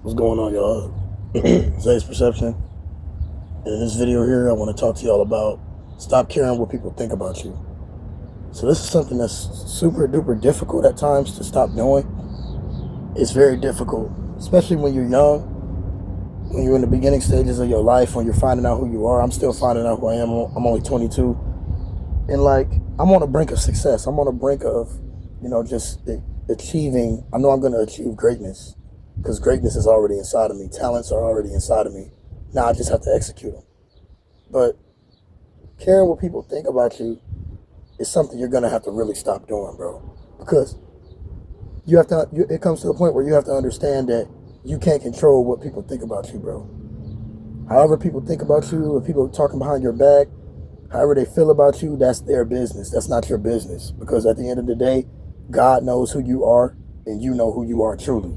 What's going on, y'all? Zay's Perception. And in this video here, I want to talk to y'all about stop caring what people think about you. So this is something that's super duper difficult at times to stop doing. It's very difficult, especially when you're young, when you're in the beginning stages of your life, when you're finding out who you are. I'm still finding out who I am. I'm only 22. And I'm on the brink of success. I'm on the brink of, just achieving. I know I'm going to achieve greatness because greatness is already inside of me. Talents are already inside of me. Now I just have to execute them. But caring what people think about you is something you're going to have to really stop doing, bro. Because it comes to a point where you have to understand that you can't control what people think about you, bro. However people think about you, if people are talking behind your back, however they feel about you, that's their business. That's not your business. Because at the end of the day, God knows who you are and you know who you are truly.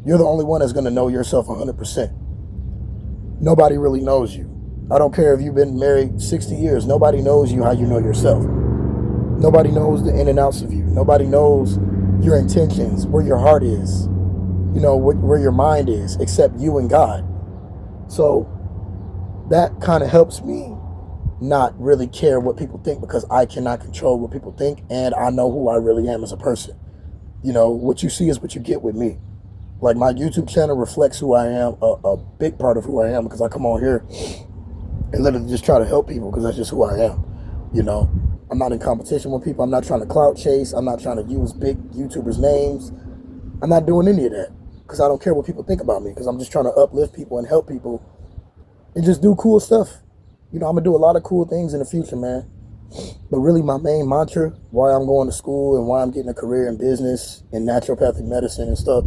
You're the only one that's going to know yourself 100%. Nobody really knows you. I don't care if you've been married 60 years. Nobody knows you how you know yourself. Nobody knows the in and outs of you. Nobody knows your intentions, where your heart is, where your mind is, except you and God. So that kind of helps me not really care what people think because I cannot control what people think and I know who I really am as a person. What you see is what you get with me. Like my YouTube channel reflects who I am, a big part of who I am, because I come on here and literally just try to help people because that's just who I am. I'm not in competition with people. I'm not trying to clout chase. I'm not trying to use big YouTubers' names. I'm not doing any of that because I don't care what people think about me because I'm just trying to uplift people and help people and just do cool stuff. I'm going to do a lot of cool things in the future, man. But really my main mantra, why I'm going to school and why I'm getting a career in business and naturopathic medicine and stuff,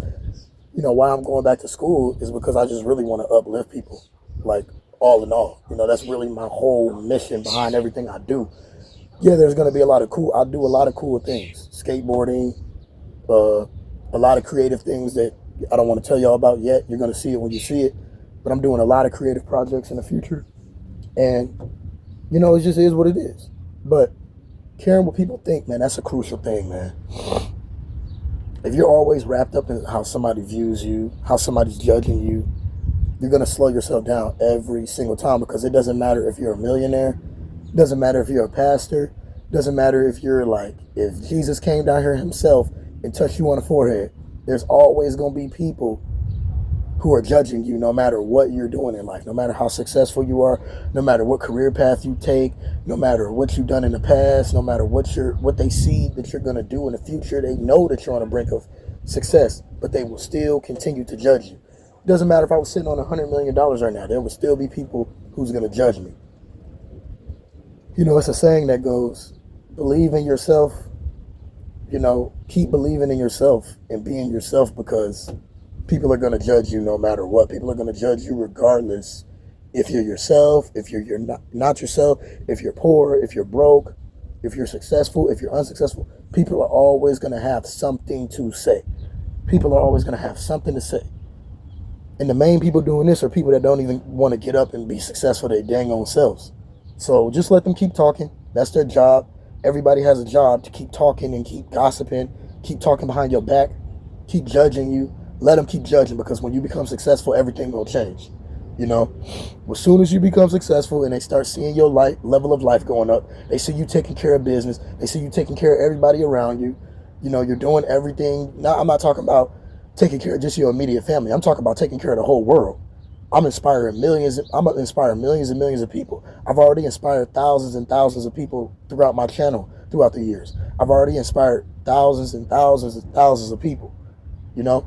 why I'm going back to school is because I just really want to uplift people, like all in all. That's really my whole mission behind everything I do. Yeah, there's going to be I do a lot of cool things. Skateboarding, a lot of creative things that I don't want to tell y'all about yet. You're going to see it when you see it. But I'm doing a lot of creative projects in the future. And, it just is what it is. But caring what people think, man, that's a crucial thing, man. If you're always wrapped up in how somebody views you, how somebody's judging you, you're going to slow yourself down every single time because it doesn't matter if you're a millionaire. It doesn't matter if you're a pastor. It doesn't matter if if Jesus came down here himself and touched you on the forehead. There's always going to be people who are judging you no matter what you're doing in life, no matter how successful you are, no matter what career path you take, no matter what you've done in the past, no matter what they see that you're going to do in the future. They know that you're on the brink of success, but they will still continue to judge you. It doesn't matter if I was sitting on $100 million right now. There will still be people who's going to judge me. It's a saying that goes, believe in yourself, keep believing in yourself and being yourself because people are going to judge you no matter what. People are going to judge you regardless if you're yourself, if you're not yourself, if you're poor, if you're broke, if you're successful, if you're unsuccessful. People are always going to have something to say. People are always going to have something to say. And the main people doing this are people that don't even want to get up and be successful their dang own selves. So just let them keep talking. That's their job. Everybody has a job to keep talking and keep gossiping, keep talking behind your back, keep judging you. Let them keep judging because when you become successful, everything will change. As soon as you become successful and they start seeing your level of life going up, they see you taking care of business. They see you taking care of everybody around you. You're doing everything. Now, I'm not talking about taking care of just your immediate family. I'm talking about taking care of the whole world. I'm inspiring millions. I'm going to inspire millions and millions of people. I've already inspired thousands and thousands of people throughout my channel throughout the years. I've already inspired thousands and thousands and thousands of people. Now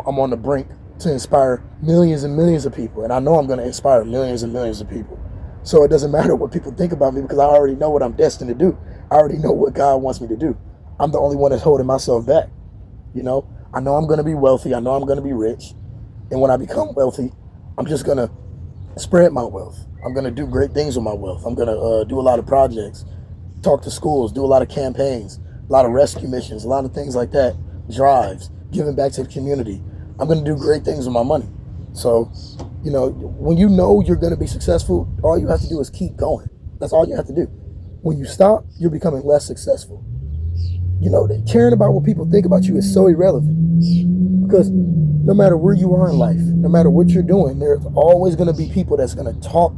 I'm on the brink to inspire millions and millions of people. And I know I'm going to inspire millions and millions of people. So it doesn't matter what people think about me because I already know what I'm destined to do. I already know what God wants me to do. I'm the only one that's holding myself back. I know I'm going to be wealthy. I know I'm going to be rich. And when I become wealthy, I'm just going to spread my wealth. I'm going to do great things with my wealth. I'm going to do a lot of projects, talk to schools, do a lot of campaigns, a lot of rescue missions, a lot of things like that, drives, giving back to the community. I'm going to do great things with my money. So, when you know you're going to be successful, all you have to do is keep going. That's all you have to do. When you stop, you're becoming less successful. Caring about what people think about you is so irrelevant Because no matter where you are in life, no matter what you're doing, there's always going to be people that's going to talk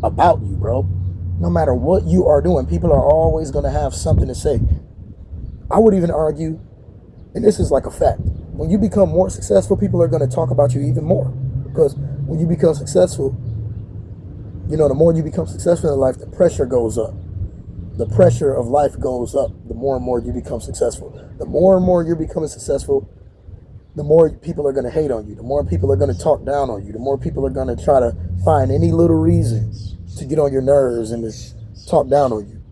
about you, bro. No matter what you are doing, people are always going to have something to say. I would even argue, and this is like a fact, when you become more successful, people are going to talk about you even more. Because when you become successful, you know, the more you become successful in life, the pressure goes up. The pressure of life goes up the more and more you become successful. The more and more you're becoming successful, the more people are going to hate on you. The more people are going to talk down on you. The more people are going to try to find any little reason to get on your nerves and to talk down on you.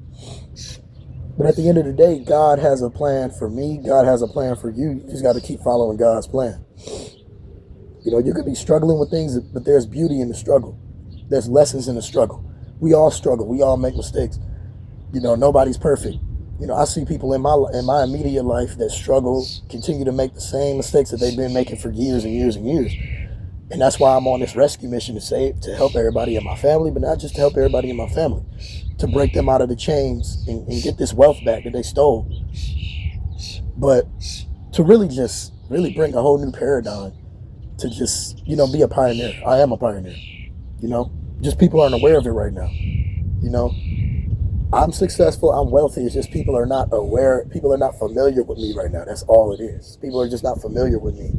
But at the end of the day, God has a plan for me. God has a plan for you. You just got to keep following God's plan. You know, you could be struggling with things, but there's beauty in the struggle. There's lessons in the struggle. We all struggle. We all make mistakes. You know, nobody's perfect. You know, I see people in my immediate life that struggle, continue to make the same mistakes that they've been making for years and years and years. And that's why I'm on this rescue mission to help everybody in my family, but not just to help everybody in my family, to break them out of the chains and get this wealth back that they stole. But to really bring a whole new paradigm, to just, you know, be a pioneer. I am a pioneer, you know, just people aren't aware of it right now. You know, I'm successful, I'm wealthy. It's just people are not aware. People are not familiar with me right now. That's all it is. People are just not familiar with me.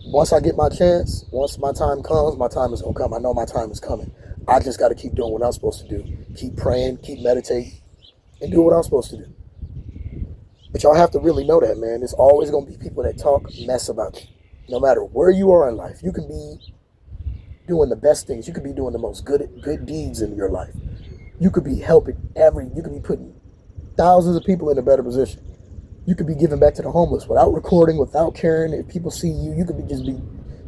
Once I get my chance, once my time comes, my time is going to come. I know my time is coming. I just got to keep doing what I'm supposed to do. Keep praying, keep meditating, and do what I'm supposed to do. But y'all have to really know that, man. There's always going to be people that talk mess about you. No matter where you are in life, you can be doing the best things. You could be doing the most good deeds in your life. You could be helping you could be putting thousands of people in a better position. You could be giving back to the homeless without recording, without caring if people see you. You could be just be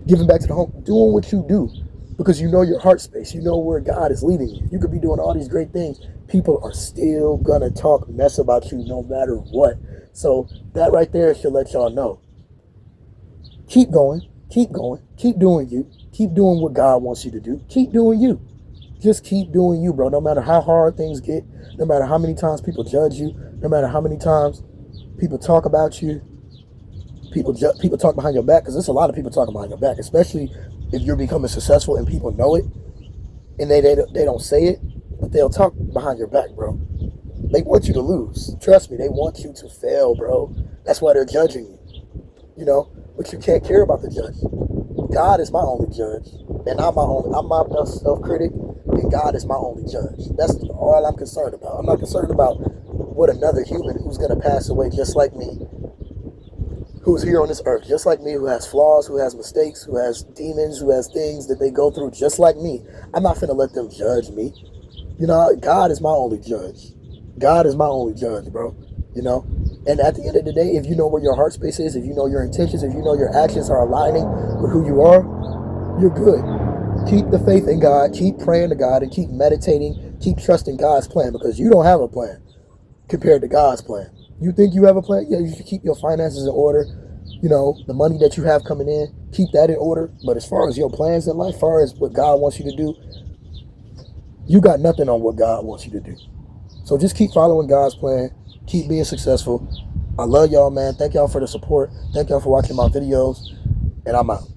giving back to the homeless, doing what you do because you know your heart space. You know where God is leading you. You could be doing all these great things. People are still going to talk mess about you no matter what. So that right there should let y'all know. Keep going, keep doing you. Keep doing what God wants you to do. Keep doing you. Just keep doing you, bro. No matter how hard things get, no matter how many times people judge you, no matter how many times people talk about you, people talk behind your back, because there's a lot of people talking behind your back, especially if you're becoming successful and people know it, and they don't say it, but they'll talk behind your back, bro. They want you to lose. Trust me, they want you to fail, bro. That's why they're judging you, you know, but you can't care about the judge. God is my only judge, and I'm my best self-critic, and God is my only judge. That's all I'm concerned about. I'm not concerned about what another human who's going to pass away just like me, who's here on this earth, just like me, who has flaws, who has mistakes, who has demons, who has things that they go through just like me. I'm not going to let them judge me. You know, God is my only judge. God is my only judge, bro. You know? And at the end of the day, if you know where your heart space is, if you know your intentions, if you know your actions are aligning with who you are, you're good. Keep the faith in God, keep praying to God, and keep meditating, keep trusting God's plan, because you don't have a plan compared to God's plan. You think you have a plan? Yeah, you should keep your finances in order. You know, the money that you have coming in, keep that in order. But as far as your plans in life, as far as what God wants you to do, you got nothing on what God wants you to do. So just keep following God's plan. Keep being successful. I love y'all, man. Thank y'all for the support. Thank y'all for watching my videos. And I'm out.